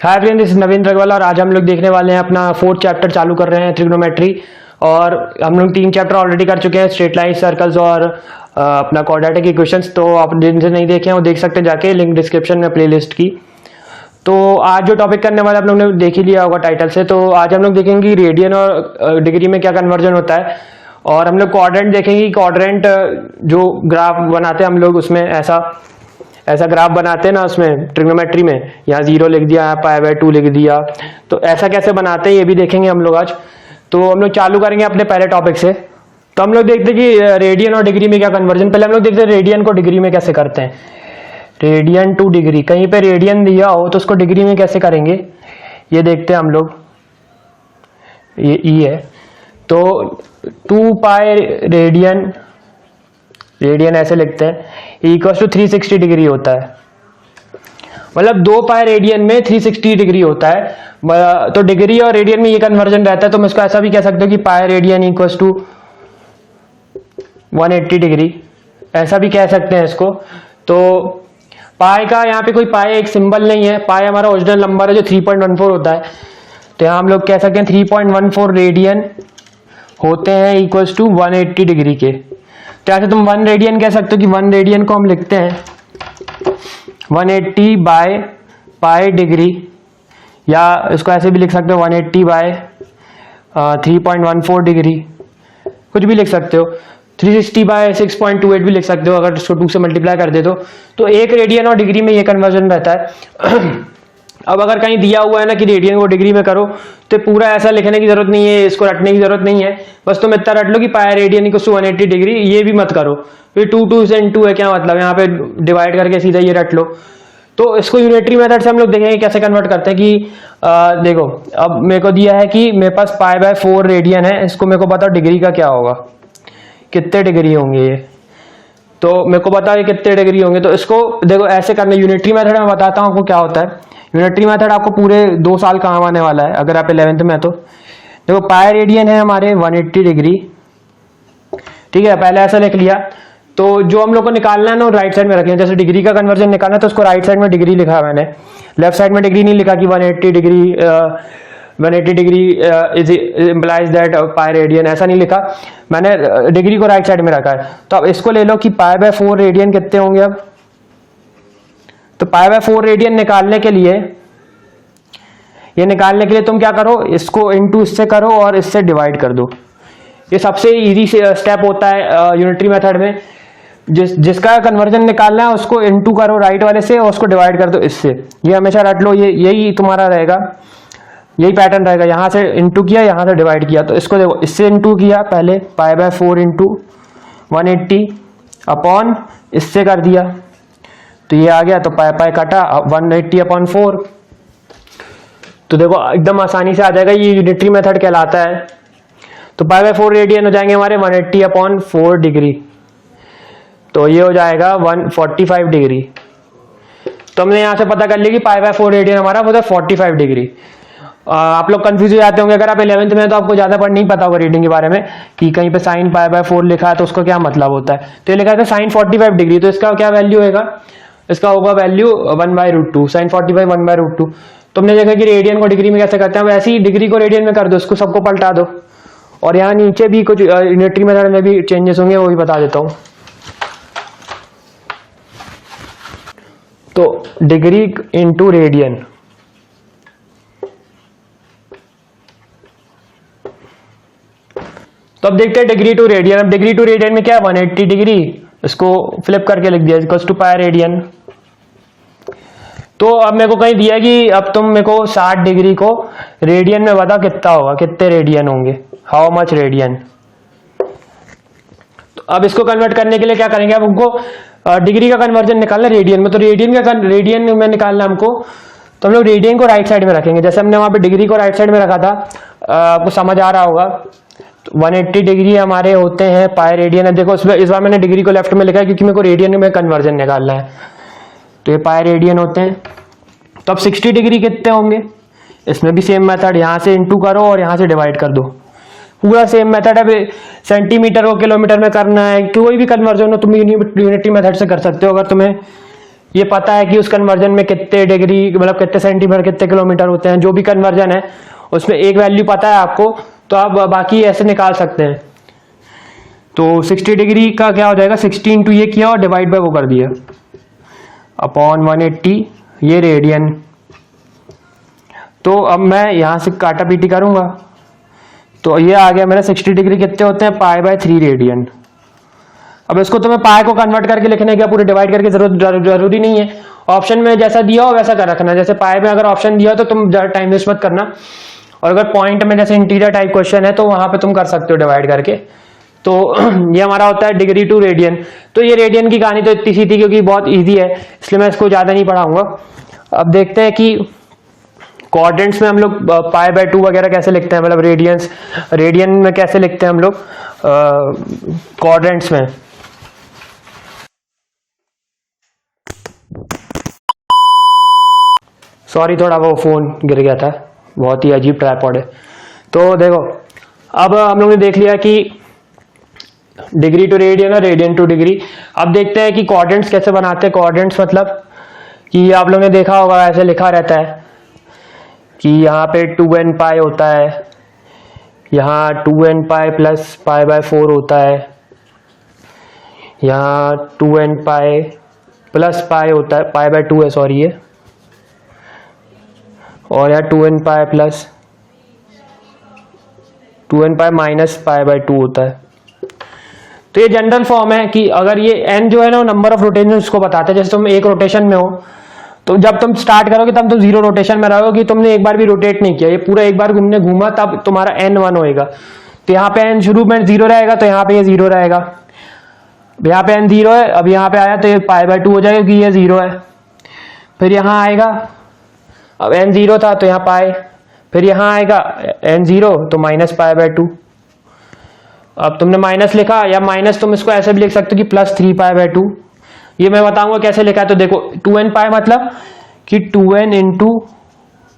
Hi friends, this is नवीन रगवाला और आज हम लोग देखने वाले हैं अपना 4th चैप्टर चालू कर रहे हैं ट्रिग्नोमेट्री। और हम लोग 3 चैप्टर ऑलरेडी कर चुके हैं, स्ट्रेट लाइन, सर्कल्स और अपना क्वाड्रेटिक इक्वेशंस। तो आप जिनसे नहीं देखे हैं वो देख सकते हैं जाके, लिंक डिस्क्रिप्शन में प्लेलिस्ट की। तो आज जो टॉपिक करने वाला आप लोग ने देख ही लिया होगा टाइटल से। तो आज हम लोग देखेंगे रेडियन और डिग्री में क्या कन्वर्जन होता है, और हम लोग क्वाड्रेंट देखेंगे। क्वाड्रेंट जो ग्राफ बनाते हैं हम लोग, उसमें ऐसा ग्राफ बनाते हैं ना, उसमें ट्रिग्नोमेट्री में यहाँ 0 लिख दिया, यहाँ π/2 लिख दिया। तो ऐसा कैसे बनाते हैं ये भी देखेंगे हम लोग आज। तो हम लोग चालू करेंगे अपने पहले टॉपिक से। तो हम लोग देखते हैं कि रेडियन और डिग्री में क्या कन्वर्जन। पहले हम लोग देखते हैं रेडियन को डिग्री में कैसे करते हैं। रेडियन टू डिग्री, कहीं पे रेडियन दिया हो तो उसको डिग्री में कैसे करेंगे ये देखते हैं हम लोग। ये ई है तो 2π रेडियन ऐसे लिखते हैं, इक्वल टू 360 डिग्री होता है। मतलब 2π रेडियन में 360 डिग्री होता है। तो डिग्री और रेडियन में ये कन्वर्जन रहता है। तो मैं इसको ऐसा भी कह सकते हो कि π रेडियन इक्वल टू 180 डिग्री, ऐसा भी कह सकते हैं इसको। तो पाई का यहाँ पे कोई पाई एक सिंबल नहीं है, पाई हमारा ओरिजिनल नंबर है जो 3.14 होता है। तो यहाँ हम लोग कह सकते हैं 3.14 रेडियन होते हैं इक्वल टू 180 डिग्री के। तो ऐसे तुम 1 रेडियन कह सकते हो कि 1 रेडियन को हम लिखते हैं 180 बाय पाई डिग्री, या इसको ऐसे भी लिख सकते हो 180 बाय 3.14 डिग्री, कुछ भी लिख सकते हो। 360 बाय 6.28 भी लिख सकते हो अगर इसको 2 से मल्टीप्लाई कर दे तो 1 रेडियन और डिग्री में ये कन्वर्जन रहता है। अब अगर कहीं दिया हुआ है ना कि रेडियन को डिग्री में करो, तो पूरा ऐसा लिखने की जरूरत नहीं है, इसको रटने की जरूरत नहीं है। बस तुम इतना रट लो कि pi radian equal to 180 degree, ये भी मत करो। फिर 2 से 2 है, क्या मतलब, यहाँ पे डिवाइड करके सीधा ये रट लो। तो इसको यूनिटरी मेथड से हम लोग देखेंगे कैसे कन्वर्ट करते हैं। कि देखो, अब मेरे को दिया है कि मेरे पास π/4 रेडियन है, इसको मेरे को बताओ डिग्री का क्या होगा, कितने डिग्री होंगे ये। तो मेरे को बताओ ये कितने डिग्री होंगे। तो इसको देखो ऐसे करना, यूनिटरी मेथड में बताता हूँ आपको क्या होता है। यूनिटरी मेथड आपको पूरे 2 साल काम आने वाला है अगर आप 11th में है तो। देखो पाई रेडियन है हमारे 180 डिग्री, ठीक है, पहले ऐसा लिख लिया। तो जो हम लोग को निकालना है ना राइट साइड में रखें। जैसे डिग्री का कन्वर्जन निकालना है तो उसको राइट साइड में डिग्री लिखा है मैंने, लेफ्ट साइड में डिग्री नहीं लिखा कि 180 degree is implies that pi radian, ऐसा नहीं लिखा मैंने, डिग्री को राइट साइड में रखा है। तो अब इसको ले लो कि π/4 रेडियन कितने होंगे। अब तो π/4 रेडियन निकालने के लिए तुम क्या करो, इसको इनटू इससे करो और इससे डिवाइड कर दो। ये सबसे इजी स्टेप होता है यूनिटरी मेथड में। जिसका कन्वर्जन निकालना है उसको इनटू करो राइट वाले से और उसको डिवाइड कर दो इससे। ये हमेशा रट लो, यही तुम्हारा रहेगा, यही पैटर्न रहेगा। यहां से इनटू किया, यहां से डिवाइड किया। तो इसको देखो, इससे इनटू किया पहले, π/4 इंटू 180 अपॉन इससे कर दिया, तो ये आ गया। तो पाई काटा, 180/4। तो देखो एकदम आसानी से आ जाएगा, ये यूनिटरी मेथड कहलाता है। तो π/4 रेडियन हो जाएंगे हमारे 180/4 डिग्री, तो ये हो जाएगा 145 डिग्री। तो हमने यहां से पता कर लिया कि π/4 रेडियन हमारा वो 45 डिग्री। आप लोग कंफ्यूज हो जाते होंगे अगर आप 11th में हैं तो आपको ज्यादा पढ़ नहीं पता होगा रीडिंग के बारे में कि कहीं पे sin π/4 लिखा है तो उसको क्या मतलब होता है। तो ये लिखा है sin 45 डिग्री, तो इसका क्या वैल्यू होगा, इसका होगा वैल्यू 1/√2, sin 45 1/√2। तुमने देखा कि रेडियन को डिग्री में कैसे करते हैं, वैसे ही डिग्री को रेडियन में कर दो, इसको सबको पलटा दो। और यहाँ नीचे भी कुछ यूनिटरी मेथड में भी चेंजेस होंगे, वो भी बता देता हूँ। तो डिग्री इंटू रेडियन, तो अब देखते हैं डिग्री टू रेडियन। अब डिग्री टू रेडियन में क्या है, 180 डिग्री, इसको फ्लिप करके लिख दिया इक्वल टू पाई रेडियन। तो अब मेरे को कहीं दिया कि अब तुम मेरे को 60 डिग्री को रेडियन में बता कितना होगा, कितने रेडियन होंगे, हाउ मच रेडियन। तो अब इसको कन्वर्ट करने के लिए क्या करेंगे, अब हमको डिग्री का कन्वर्जन निकालना रेडियन में। तो रेडियन में निकालना हमको, तो हम लोग रेडियन को राइट साइड में रखेंगे। जैसे हमने वहां पे डिग्री को राइट साइड में रखा था, आपको समझ आ रहा होगा। 180 डिग्री हमारे होते हैं पाई रेडियन है। देखो इस बार मैंने डिग्री को लेफ्ट में लिखा है क्योंकि मेरे को रेडियन में कन्वर्जन निकालना है। तो ये पाई रेडियन होते हैं। तो अब 60 डिग्री कितने होंगे, इसमें भी सेम मेथड, यहाँ से इंटू करो और यहाँ से डिवाइड कर दो। पूरा सेम मेथड है, सेंटीमीटर को किलोमीटर में करना है, कोई भी कन्वर्जन हो तुम यूनिटरी मेथड से कर सकते हो। अगर तुम्हें ये पता है कि उस कन्वर्जन में कितने डिग्री मतलब कितने सेंटीमीटर कितने किलोमीटर होते हैं, जो भी कन्वर्जन है उसमें एक वैल्यू पता है आपको, तो आप बाकी ऐसे निकाल सकते हैं। तो 60 डिग्री का क्या हो जाएगा, 60 इंटू ये किया और डिवाइड बाय वो कर दिया अपॉन 180, ये रेडियन। तो अब मैं यहाँ से काटा पीटी करूँगा तो ये आ गया मेरा 60 डिग्री कितने होते हैं, π/3 रेडियन। अब इसको तुम्हें पाई को कन्वर्ट करके लिखने का पूरे डिवाइड करके जरूरी नहीं है, ऑप्शन में जैसा दिया हो वैसा कर रखना। जैसे पाई में अगर ऑप्शन दिया तो तुम ज़्यादा टाइम वेस्ट मत करना, और अगर पॉइंट में जैसे इंटीरियर टाइप क्वेश्चन है तो वहां पे तुम कर सकते हो डिवाइड करके। तो ये हमारा होता है डिग्री टू रेडियन। तो ये रेडियन की कहानी तो इतनी सी थी क्योंकि बहुत ईजी है, इसलिए मैं इसको ज़्यादा नहीं पढ़ाऊंगा। अब देखते हैं कि क्वाड्रेंट्स में हम लोग π/2 वगैरह कैसे लिखते हैं, मतलब रेडियन में कैसे लिखते हैं हम लोग क्वाड्रेंट्स में। सॉरी, थोड़ा वो फोन गिर गया था, बहुत ही अजीब ट्राइपॉड है। तो देखो अब हम लोग ने देख लिया कि डिग्री टू रेडियन और रेडियन टू डिग्री। अब देखते हैं कि क्वाड्रेंट्स कैसे बनाते हैं। क्वाड्रेंट्स मतलब कि आप लोगों ने देखा होगा ऐसे लिखा रहता है कि यहाँ पे 2n पाई होता है, यहाँ 2n पाई प्लस π/4 होता है, यहाँ 2n पाई प्लस पाई होता है, π/2 है सॉरी ये, और यहाँ 2n pi plus 2n pi minus π/2 होता है। तो ये जनरल फॉर्म है कि अगर ये n जो है ना नंबर ऑफ रोटेशन उसको बताते हैं। जैसे तुम एक रोटेशन में हो तो जब तुम स्टार्ट करोगे तब तुम 0 रोटेशन में रहोगे कि तुमने एक बार भी रोटेट नहीं किया, ये पूरा एक बार घूमा तब तुम्हारा n1 होएगा। तो यहाँ पे n शुरू में 0 रहेगा तो यहाँ पे ये 0 रहेगा, यहाँ पे n 0 है, अब यहाँ पे आया तो ये π/2 हो जाएगा क्योंकि ये 0 है। फिर यहाँ आएगा, अब n 0 था तो यहाँ पाए, फिर यहाँ आएगा n 0 तो माइनस π/2। अब तुमने माइनस लिखा, या माइनस तुम इसको ऐसे भी लिख सकते हो कि प्लस 3 π/2। ये मैं बताऊंगा कैसे लिखा है। तो देखो 2n पाई मतलब कि 2n इंटू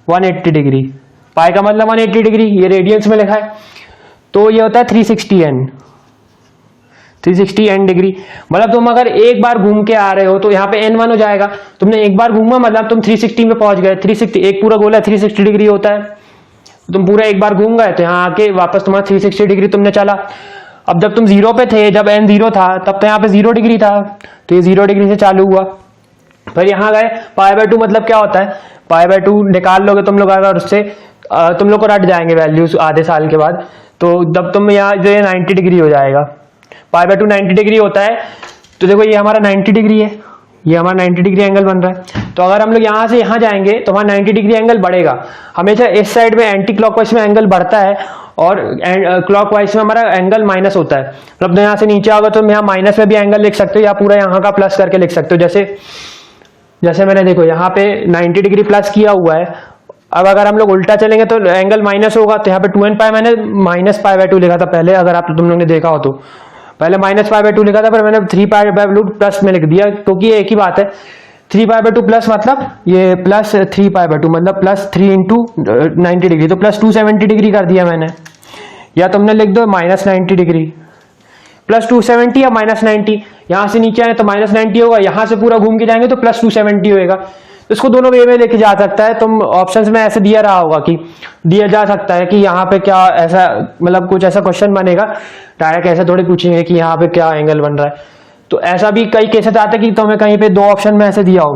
180 डिग्री, पाई का मतलब 180 डिग्री, ये रेडियंस में लिखा है। तो ये होता है 360n डिग्री। मतलब तुम अगर एक बार घूम के आ रहे हो तो यहाँ पे n1 हो जाएगा। तुमने एक बार घूमा मतलब तुम 360 में पहुंच गए। 360 एक पूरा गोला 360 डिग्री होता है, तुम पूरा एक बार घूम गए तो यहाँ आके वापस तुम्हारा 360 डिग्री तुमने चला। अब जब तुम 0 पे थे, जब n 0 था तब तो यहाँ पे 0 डिग्री था, तो ये 0 डिग्री से चालू हुआ। फिर यहाँ गए, π/2 मतलब क्या होता है, π/2 निकाल लोगे तुम लोग अगर उससे, तुम लोग को रट जाएंगे वैल्यूज आधे साल के बाद। तो जब तुम यहाँ जो 90 डिग्री हो जाएगा, π/2 90 डिग्री होता है। तो देखो ये हमारा 90 डिग्री है, ये हमारा 90 डिग्री एंगल बन रहा है। तो अगर हम लोग यहाँ से यहाँ जाएंगे तो हमारा 90 डिग्री एंगल बढ़ेगा। हमेशा इस साइड में एंटी क्लॉकवाइज में एंगल बढ़ता है और क्लॉकवाइज में हमारा एंगल माइनस होता है। मतलब यहाँ से नीचे आओगे तो यहाँ माइनस में भी एंगल लिख सकते हो या पूरा यहाँ का प्लस करके लिख सकते हो। जैसे मैंने देखो यहाँ पे 90 डिग्री प्लस किया हुआ है। अब अगर हम लोग उल्टा चलेंगे तो एंगल माइनस होगा। तो यहाँ पे 2n पाई मैंने माइनस π/2 लिखा था पहले, अगर आप तुम लोग ने देखा हो तो पहले माइनस π/2 लिखा था, पर मैंने 3π/2 प्लस में लिख दिया क्योंकि एक ही बात है। 3π/2 प्लस मतलब ये प्लस 3π/2 मतलब प्लस 3 इंटू 90 डिग्री, तो प्लस 270 डिग्री कर दिया मैंने। या तुमने लिख दो माइनस 90 डिग्री, प्लस 270 या माइनस 90। यहाँ से नीचे आए तो माइनस 90 होगा, यहाँ से पूरा घूम के जाएंगे तो प्लस 270 होएगा। तो इसको दोनों वे में लेके जा सकता है। तुम ऑप्शंस में ऐसे दिया रहा होगा कि दिया जा सकता है कि यहाँ पे क्या ऐसा, मतलब कुछ ऐसा क्वेश्चन बनेगा, डायरेक्ट ऐसे थोड़ी पूछेंगे कि यहाँ पे क्या एंगल बन रहा है। तो ऐसा भी कई केसेस आते हैं कि तुम्हें कहीं पे दो ऑप्शन में ऐसे दिया हो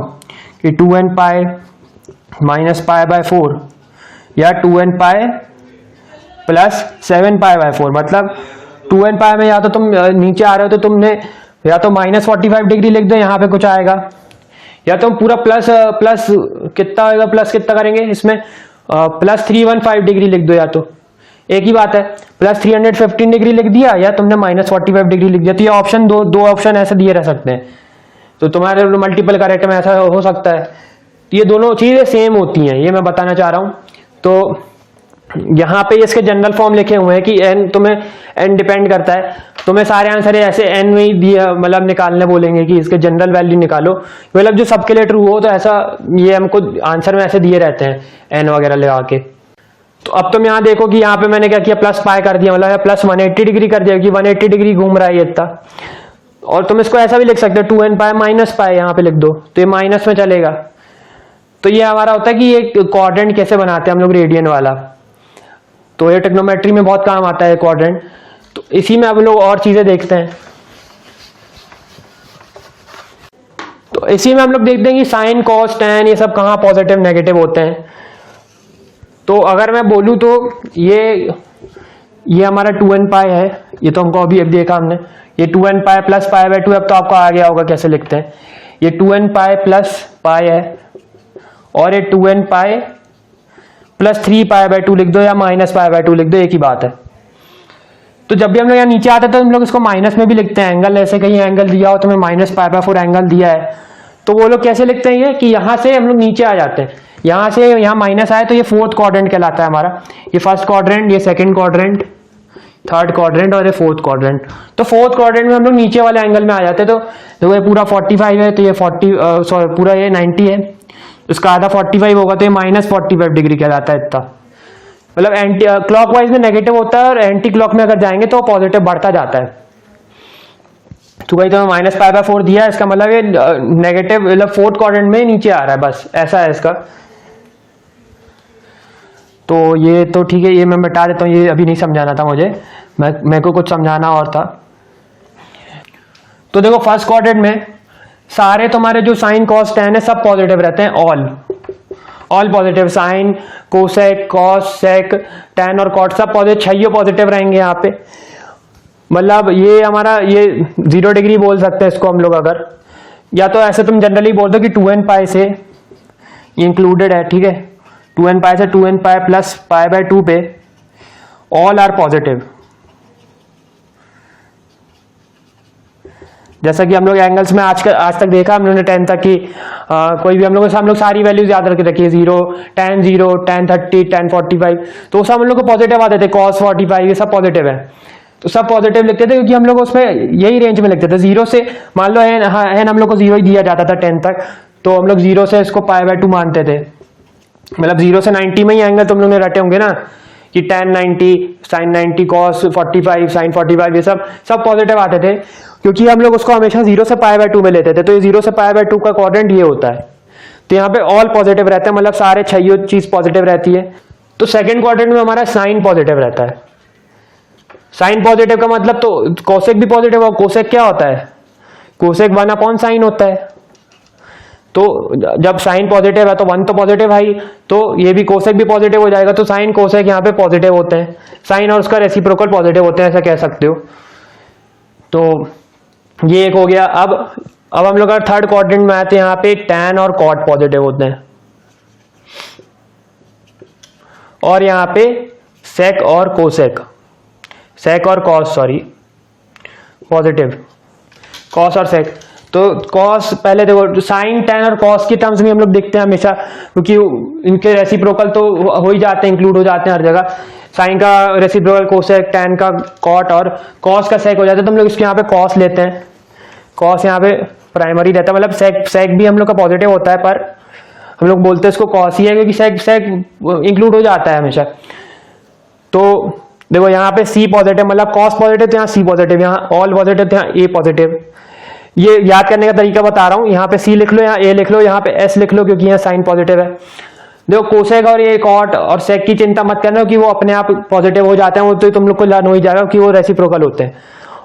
कि 2n पाई माइनस π/4 या 2n पाई प्लस 7π/4। मतलब 2n पाई में या तो तुम नीचे आ रहे हो तो तुमने या तो माइनस 45 डिग्री लिख दो, यहाँ पे कुछ आएगा, या तुम पूरा प्लस कितना होगा, प्लस कितना करेंगे इसमें प्लस 315 डिग्री लिख दो। या तो एक ही बात है, प्लस 315 डिग्री लिख दिया या तुमने माइनस 45 डिग्री लिख दिया। तो ये ऑप्शन दो ऑप्शन ऐसे दिए रह सकते हैं। तो तुम्हारे मल्टीपल करेक्ट में ऐसा हो सकता है। तो ये दोनों चीजें सेम होती हैं, ये मैं बताना चाह रहा हूँ। तो यहाँ पे इसके जनरल फॉर्म लिखे हुए हैं कि n तुम्हें n डिपेंड करता है। तुम्हें सारे आंसर ऐसे n में ही दिया, मतलब निकालने बोलेंगे कि इसके जनरल वैल्यू निकालो, मतलब जो सबके लिए ट्रू हो। तो ऐसा ये हमको आंसर में ऐसे दिए रहते हैं n वगैरह लगा के। तो अब तुम यहाँ देखो कि यहाँ पे मैंने क्या किया, प्लस पाई कर दिया, मतलब प्लस 180 डिग्री कर दिया कि 180 डिग्री घूम रहा है ये इतना। और तुम इसको ऐसा भी लिख सकते हो 2n पाई माइनस पाई, यहाँ पे लिख दो तो ये माइनस में चलेगा। तो ये हमारा होता है कि ये क्वाड्रेंट कैसे बनाते हैं हम लोग रेडियन वाला। तो ये ट्रिग्नोमेट्री में बहुत काम आता है क्वाड्रेंट। तो इसी में हम लोग और चीजें देखते हैं। तो इसी में हम लोग देखते हैं कि साइन कॉस टैन ये सब कहाँ पॉजिटिव नेगेटिव होते हैं। तो अगर मैं बोलूँ तो ये हमारा 2n पाई है, ये तो हमको अभी देखा हमने। ये 2n pi plus pi by 2, अब तो आपको आ गया होगा कैसे लिखते हैं। ये 2n पाई प्लस पाई है, और ये 2n pi plus 3 pi by 2 लिख दो या माइनस पाई बाय 2 लिख दो, एक ही बात है। तो जब भी हम लोग यहाँ नीचे आते हैं तो हम लोग इसको माइनस में भी लिखते हैं। एंगल ऐसे कहीं एंगल दिया हो तो हमें माइनस पाई बाय 4 एंगल दिया है, तो वो लोग कैसे लिखते हैं कि यहाँ से हम लोग नीचे आ जाते हैं, यहाँ से यहाँ माइनस आए तो ये फोर्थ क्वाड्रेंट कहलाता है हमारा। ये फर्स्ट क्वाड्रेंट, ये सेकंड क्वाड्रेंट, थर्ड क्वाड्रेंट और ये फोर्थ क्वाड्रेंट। तो फोर्थ क्वाड्रेंट में हम लोग नीचे वाले एंगल में आ जाते हैं। तो देखो ये पूरा 45 है, तो ये 40 सॉरी पूरा ये 90 है, इसका आधा 45 होगा तो ये माइनस 45 डिग्री कहलाता है इतना। मतलब एंटी क्लॉकवाइज में नेगेटिव होता है और एंटी क्लॉक में अगर जाएंगे तो पॉजिटिव बढ़ता जाता है। तो भाई तो माइनस पाई बाय 4 दिया है, इसका मतलब ये नेगेटिव मतलब फोर्थ क्वाड्रेंट में नीचे आ रहा है, बस ऐसा है इसका। तो ये तो ठीक है, ये मैं बता देता हूँ, ये अभी नहीं समझाना था मुझे, मेरे को कुछ समझाना और था। तो देखो फर्स्ट क्वाड्रेंट में सारे तुम्हारे जो साइन कॉस टैन है सब पॉजिटिव रहते हैं, all positive. Sine cosec cos sec tan और कॉट सब पॉजिटिव, छह पॉजिटिव रहेंगे यहाँ पे। मतलब ये हमारा ये 0 डिग्री बोल सकते हैं इसको हम लोग अगर, या तो ऐसे तुम जनरली बोल दो कि 2n पाई से इंक्लूडेड है, ठीक है। 2n पाई से 2n pi plus pi by 2 पे ऑल आर पॉजिटिव। जैसा कि हम लोग एंगल्स में आज तक देखा हम लोगों ने 10 तक की कोई भी हम लोग सारी वैल्यूज याद रख रखी है, 0 tan 0 tan 30 tan 45, तो सब हम लोग को पॉजिटिव आते थे। cos 45 ये सब पॉजिटिव है, तो सब पॉजिटिव लिखते थे क्योंकि हम लोग उसमें यही रेंज में लिखते थे। 0 से मान लो है हम लोग को 0 ही दिया जाता था 10 तक, तो हम लोग 0 से इसको पाई बाय 2 मानते थे। मतलब 0 से 90 में ही एंगल तुम लोग ने रटे होंगे ना कि tan 90 sin 90 cos 45 sin 45 ये सब पॉजिटिव आते थे, क्योंकि हम लोग उसको हमेशा 0 से पाई बाय 2 में लेते थे। तो ये 0 से पाई बाय 2 का क्वाड्रेंट ये होता है। तो यहाँ पे ऑल पॉजिटिव रहते हैं, मतलब सारे छह चीज पॉजिटिव रहती है। तो सेकंड क्वाड्रेंट में हमारा साइन पॉजिटिव रहता है। साइन पॉजिटिव का मतलब तो कोसेक भी पॉजिटिव है। कोसेक क्या होता है? कोसेक 1/sin होता है। तो जब साइन पॉजिटिव है तो 1 तो पॉजिटिव है ही, तो ये भी कोसेक भी पॉजिटिव हो जाएगा। तो साइन कोसेक यहाँ पे पॉजिटिव होते हैं, साइन और उसका रेसिप्रोकल पॉजिटिव होते हैं, ऐसा कह सकते हो। तो ये एक हो गया। अब हम लोग अगर थर्ड क्वाड्रेंट में आते हैं, यहाँ पे टैन और कॉट पॉजिटिव होते हैं, और यहाँ पे सेक और कोसेक, सेक और कॉस सॉरी पॉजिटिव, कॉस और सेक। तो कॉस पहले देखो, साइन टैन और कॉस की टर्म्स में हम लोग देखते हैं हमेशा, क्योंकि इनके रेसिप्रोकल तो हो ही जाते हैं, इंक्लूड हो जाते हैं हर जगह। साइन का रेसिप्रोकल कोसेक, टैन का कॉट और कॉस का सेक हो जाता है। तो हम लोग इसके यहाँ पे कॉस लेते हैं, कॉस यहाँ पे प्राइमरी रहता है। मतलब सेक भी हम लोग का पॉजिटिव होता है, पर हम लोग बोलते हैं इसको कॉस ही है क्योंकि सेक इंक्लूड हो जाता है हमेशा। तो देखो यहाँ पे सी पॉजिटिव, मतलब कॉस पॉजिटिव तो यहाँ सी पॉजिटिव, यहाँ ऑल पॉजिटिव तो यहाँ ए पॉजिटिव। ये याद करने का तरीका बता रहा हूँ, यहाँ पे सी लिख लो, यहाँ ए लिख लो, यहाँ पे एस लिख लो, क्योंकि यहाँ साइन पॉजिटिव है। देखो कोसेक और ये कॉट और सेक की चिंता मत करना कि वो अपने आप पॉजिटिव हो जाते हैं, वो तो तुम लोग को लर्न हो ही जाएगा कि वो रेसिप्रोकल होते हैं।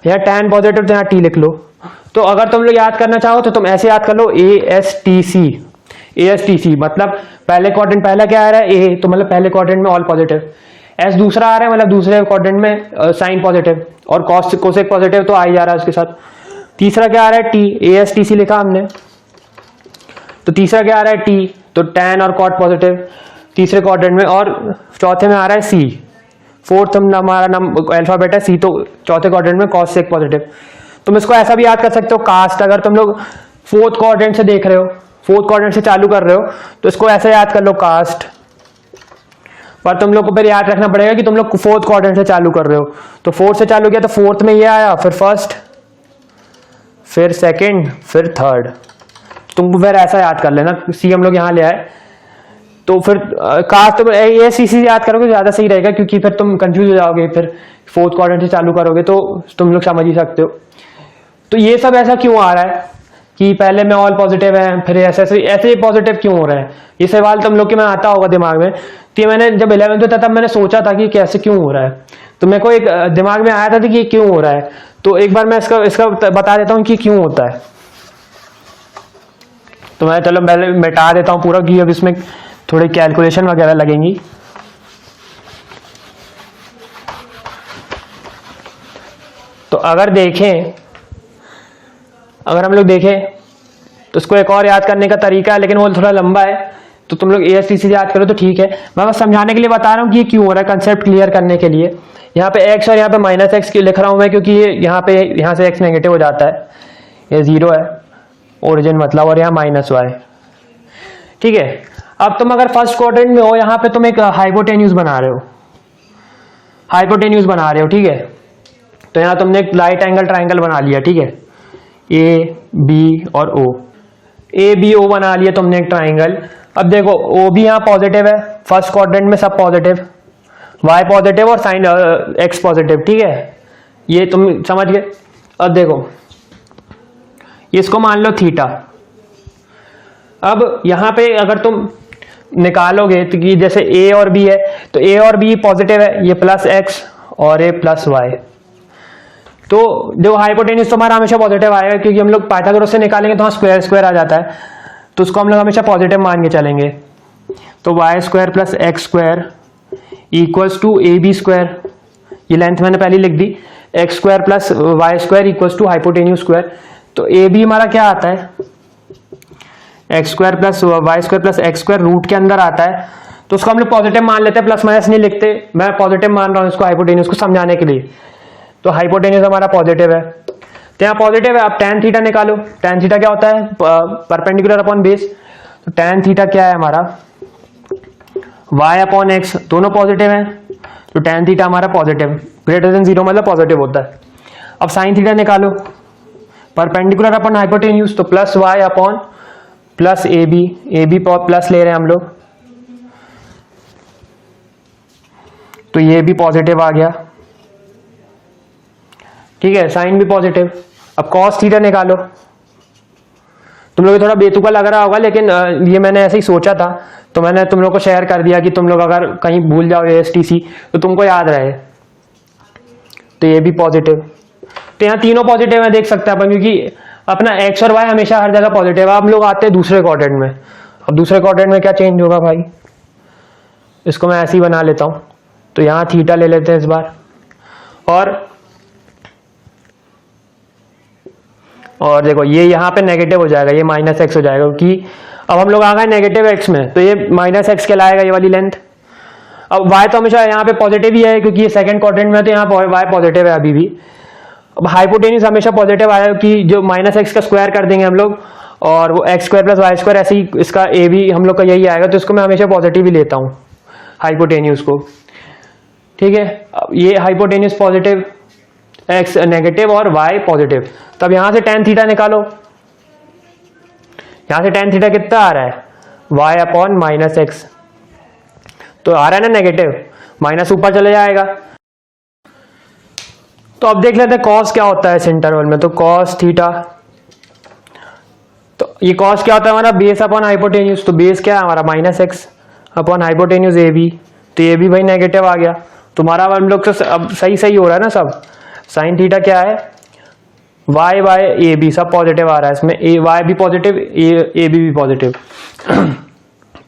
यहाँ टैन पॉजिटिव तो यहाँ टी लिख लो। तो अगर तुम लोग याद करना चाहो तो तुम ऐसे याद कर लो, ASTC, मतलब पहले क्वाड्रेंट पहला क्या आ रहा है ए, तो मतलब पहले क्वाड्रेंट में ऑल पॉजिटिव। एस दूसरा आ रहा है, मतलब दूसरे क्वाड्रेंट में साइन पॉजिटिव, और कोसेक पॉजिटिव तो आ ही जा रहा है उसके साथ। तीसरा क्या आ रहा है टी, ASTC लिखा हमने, तो तीसरा क्या आ रहा है टी, तो टैन और कॉट पॉजिटिव तीसरे क्वाड्रेंट में, और चौथे में आ रहा है सी, फोर्थ हमारा अल्फाबेट है सी, तो चौथे क्वाड्रेंट में कॉसेक पॉजिटिव। तुम इसको ऐसा भी याद कर सकते हो कास्ट, अगर तुम लोग फोर्थ क्वाड्रेंट से देख रहे हो, फोर्थ क्वाड्रेंट से चालू कर रहे हो, तो इसको ऐसे याद कर लो कास्ट। पर तुम लोग को फिर याद रखना पड़ेगा कि तुम लोग फोर्थ क्वाड्रेंट से चालू कर रहे हो, तो फोर्थ से चालू किया तो फोर्थ में ये आया, फिर फर्स्ट, फिर सेकंड, फिर थर्ड। तुम फिर ऐसा याद कर लेना, सी हम लोग यहाँ ले आए, तो फिर कास्ट तुम ASTC याद करोगे ज्यादा सही रहेगा, क्योंकि फिर तुम कंफ्यूज हो जाओगे, फिर फोर्थ क्वाड्रेंट से चालू करोगे तो तुम लोग समझ ही सकते हो। तो ये सब ऐसा क्यों आ रहा है कि पहले में ऑल पॉजिटिव है, फिर ऐसे ऐसे पॉजिटिव क्यों हो रहा है? ये सवाल तुम लोग के में आता होगा दिमाग में। तो ये मैंने जब 11th में था तब मैंने सोचा था कि कैसे क्यों हो रहा है, तो मेरे को एक दिमाग में आया था कि ये क्यों हो रहा है। तो एक बार मैं इसका बता देता हूँ कि क्यों होता है। तो मैं चलो पहले मिटा देता हूँ पूरा, कि अब इसमें थोड़ी कैलकुलेशन वगैरह लगेंगी। तो अगर हम लोग देखें तो इसको एक और याद करने का तरीका है, लेकिन वो थोड़ा लंबा है, तो तुम लोग ASTC याद करो तो ठीक है। मैं बस समझाने के लिए बता रहा हूँ कि ये क्यों हो रहा है, कंसेप्ट क्लियर करने के लिए। यहाँ पे x और यहाँ पे -x लिख रहा हूँ मैं, क्योंकि यहाँ से x नेगेटिव हो जाता है, ये 0 है ओरिजिन मतलब, और यहाँ -y, ठीक है। अब तुम अगर फर्स्ट क्वाड्रेंट में हो, यहाँ पे तुम एक हाइपोटेन्यूज बना रहे हो, ठीक है। तो यहाँ तुमने एक राइट एंगल ट्राइंगल बना लिया, ठीक है, AB और O, ABO बना लिया तुमने एक ट्राइंगल। अब देखो O भी यहाँ पॉजिटिव है, फर्स्ट क्वाड्रेंट में सब पॉजिटिव, Y पॉजिटिव और साइन X पॉजिटिव, ठीक है, ये तुम समझ गए। अब देखो इसको मान लो थीटा। अब यहाँ पे अगर तुम निकालोगे तो कि जैसे A और B है, तो A और B पॉजिटिव है, ये +x और ये +y, तो जो हाइपोटेन्यूज तुम्हारा हमेशा पॉजिटिव आएगा, क्योंकि हम लोग पाइथागोरस से निकालेंगे तो वहाँ स्क्वायर आ जाता है, तो उसको हम लोग हमेशा पॉजिटिव मान के चलेंगे। तो y² + x² = AB², ये लेंथ मैंने पहले लिख दी, x² + y² = हाइपोटेन्यूज स्क्वायर। तो AB हमारा क्या आता है, x² + y² + x² रूट के अंदर आता है, तो उसको हम लोग पॉजिटिव मान लेते हैं, प्लस माइनस नहीं लिखते, मैं पॉजिटिव मान रहा हूँ इसको हाइपोटेन्यूज को समझाने के लिए। तो हाइपोटेन्यूज हमारा पॉजिटिव है, तो यहाँ पॉजिटिव है। आप tan थीटा निकालो, tan थीटा क्या होता है, परपेंडिकुलर अपॉन बेस, तो tan थीटा क्या है हमारा, y/x, दोनों पॉजिटिव हैं, तो tan थीटा हमारा पॉजिटिव, >0 मतलब पॉजिटिव होता है। अब sin थीटा निकालो, परपेंडिकुलर अपॉन हाइपोटेन्यूज, तो +y/+AB, AB प्लस ले रहे हैं हम लोग, तो ये भी पॉजिटिव आ गया, ठीक है, साइन भी पॉजिटिव। अब cos थीटा निकालो, तुम लोग थोड़ा बेतुका लग रहा होगा, लेकिन ये मैंने ऐसे ही सोचा था, तो मैंने तुम लोग को शेयर कर दिया कि तुम लोग अगर कहीं भूल जाओ ASTC तो तुमको याद रहे। तो ये भी पॉजिटिव, तो यहाँ तीनों पॉजिटिव है, देख सकते हैं अपन, क्योंकि अपना x और y हमेशा हर जगह पॉजिटिव है। अब हम लोग आते हैं दूसरे क्वाड्रेंट में। अब दूसरे क्वाड्रेंट में क्या चेंज होगा भाई, इसको मैं ऐसे ही बना लेता हूँ, तो यहाँ थीटा ले लेते हैं इस बार, और देखो ये यहाँ पे नेगेटिव हो जाएगा, ये -x हो जाएगा, क्योंकि अब हम लोग आ गए नेगेटिव x में, तो ये -x कहलाएगा ये वाली लेंथ। अब y तो हमेशा यहाँ पे पॉजिटिव ही है, क्योंकि ये सेकंड क्वाड्रेंट में, तो यहाँ y पॉजिटिव है अभी भी। अब हाइपोटेन्यूज हमेशा पॉजिटिव आया, कि जो -x का स्क्वायर कर देंगे हम लोग, और वो x² + y², ऐसे ही इसका a भी हम लोग का यही आएगा, तो इसको मैं हमेशा पॉजिटिव ही लेता हूँ हाइपोटेन्यूज को, ठीक है। अब ये हाइपोटेन्यूज पॉजिटिव, x नेगेटिव और y पॉजिटिव। तब यहां से tan थीटा निकालो, यहां से tan थीटा कितना आ रहा है, y/-x, तो आ रहा है ना नेगेटिव, माइनस ऊपर चले जाएगा। तो अब देख लेते हैं cos क्या होता है इस इंटरवल में। तो cos थीटा, तो ये cos क्या होता है हमारा, बेस/हाइपोटेन्यूज, तो बेस क्या है हमारा -x/हाइपोटेन्यूज AB, तो ये भी भाई नेगेटिव आ गया। तुम्हारा हम लोग से अब सही हो रहा है ना सब। साइन थीटा क्या है, y/AB सब पॉजिटिव आ रहा है इसमें, y भी पॉजिटिव, AB भी पॉजिटिव।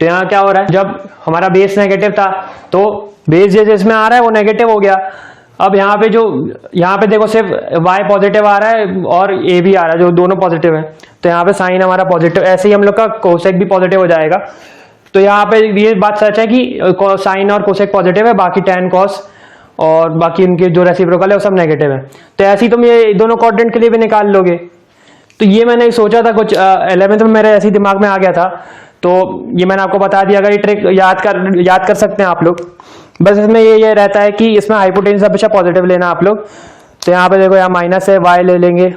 तो यहाँ क्या हो रहा है, जब हमारा बेस नेगेटिव था तो बेस जैसे इसमें आ रहा है वो नेगेटिव हो गया। अब यहाँ पे देखो सिर्फ y पॉजिटिव आ रहा है और a भी आ रहा है, जो दोनों पॉजिटिव है, तो यहाँ पे साइन हमारा पॉजिटिव, ऐसे ही हम लोग का कोसेक भी पॉजिटिव हो जाएगा। तो यहाँ पे ये बात सच है कि साइन और कोसेक पॉजिटिव है, बाकी tan cos और बाकी उनके जो रेसिप्रोकल है वो सब नेगेटिव है। तो ऐसे ही तुम ये दोनों क्वाड्रेंट के लिए भी निकाल लोगे। तो ये मैंने सोचा था, कुछ 11th में मेरे ऐसे ही दिमाग में आ गया था, तो ये मैंने आपको बता दिया। अगर ये ट्रिक याद कर सकते हैं आप लोग। बस इसमें ये रहता है कि इसमें हाइपोटेन्यूज हमेशा पॉजिटिव लेना आप लोग। तो यहाँ पे देखो, यहाँ माइनस है, y ले लेंगे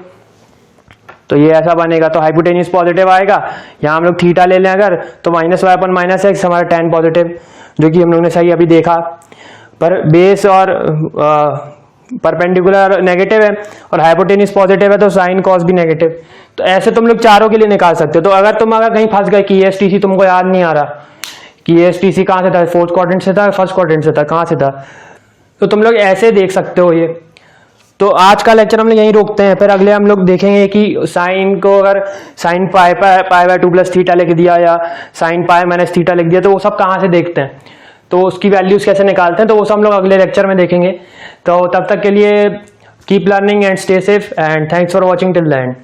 तो ये ऐसा बनेगा, तो हाइपोटेन्यूज पॉजिटिव आएगा। यहाँ हम लोग थीटा ले लें अगर, तो -y/-x हमारा tan पॉजिटिव, जो कि हम लोग ने सही अभी देखा। पर बेस और परपेंडिकुलर नेगेटिव है और हाइपोटेन्यूज पॉजिटिव है तो साइन कॉस भी नेगेटिव। तो ऐसे तुम लोग चारों के लिए निकाल सकते हो। तो अगर कहीं फंस गए कि ESTC तुमको याद नहीं आ रहा कि ESTC कहाँ से था, फोर्थ क्वाड्रेंट से था, फर्स्ट क्वाड्रेंट से था, कहाँ से था, तो तुम लोग ऐसे देख सकते हो ये। तो आज का लेक्चर हम लोग यहीं रोकते हैं, फिर अगले हम लोग देखेंगे कि साइन को अगर sine pi by 2 plus theta लिख दिया या साइन पाई माइनस थीटा लिख दिया तो वो सब कहाँ से देखते हैं, तो उसकी वैल्यूज कैसे निकालते हैं, तो वो सब हम लोग अगले लेक्चर में देखेंगे। तो तब तक के लिए keep learning and stay safe and thanks for watching till the end.